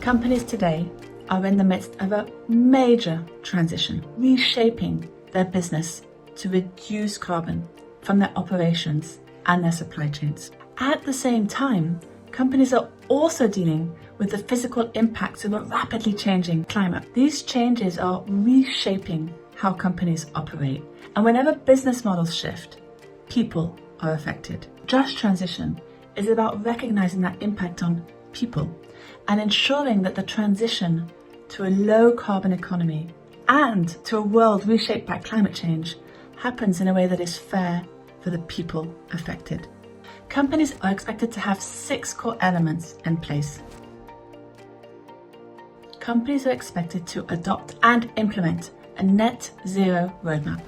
Companies today are in the midst of a major transition, reshaping their business to reduce carbon from their operations and their supply chains. At the same time, companies are also dealing with the physical impacts of a rapidly changing climate. These changes are reshaping how companies operate, and whenever business models shift, people are affected. Just Transition is about recognizing that impact on people and ensuring that the transition to a low carbon economy and to a world reshaped by climate change happens in a way that is fair for the people affected. Companies are expected to have 6 core elements in place. Companies are expected to adopt and implement a net zero roadmap.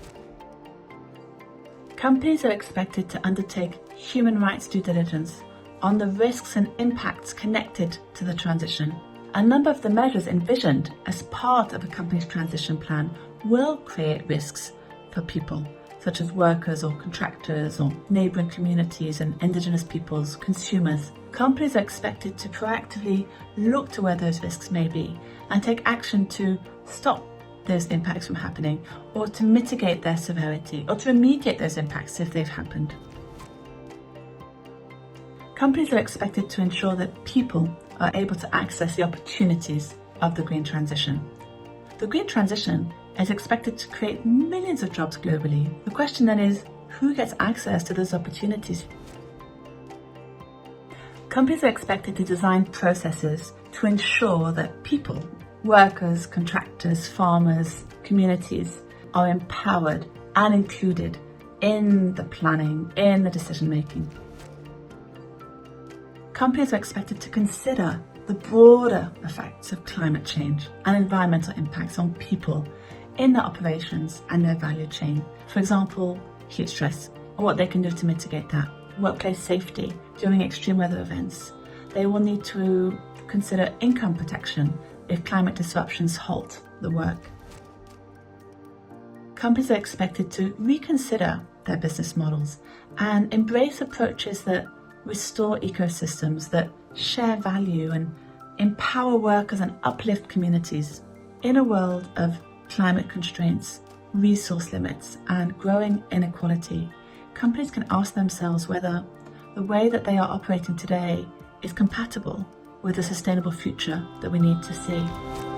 Companies are expected to undertake human rights due diligence on the risks and impacts connected to the transition. A number of the measures envisioned as part of a company's transition plan will create risks for people, such as workers or contractors or neighbouring communities and indigenous peoples, consumers. Companies are expected to proactively look to where those risks may be and take action to stop those impacts from happening, or to mitigate their severity, or to remediate those impacts if they've happened. Companies are expected to ensure that people are able to access the opportunities of the green transition. The green transition is expected to create millions of jobs globally. The question then is, who gets access to those opportunities? Companies are expected to design processes to ensure that people, workers, contractors, farmers, communities are empowered and included in the planning, in the decision making. Companies are expected to consider the broader effects of climate change and environmental impacts on people in their operations and their value chain. For example, heat stress, or what they can do to mitigate that. Workplace safety during extreme weather events. They will need to consider income protection if climate disruptions halt the work. Companies are expected to reconsider their business models and embrace approaches that restore ecosystems, that share value and empower workers and uplift communities. In a world of climate constraints, resource limits, and growing inequality, companies can ask themselves whether the way that they are operating today is compatible with the sustainable future that we need to see.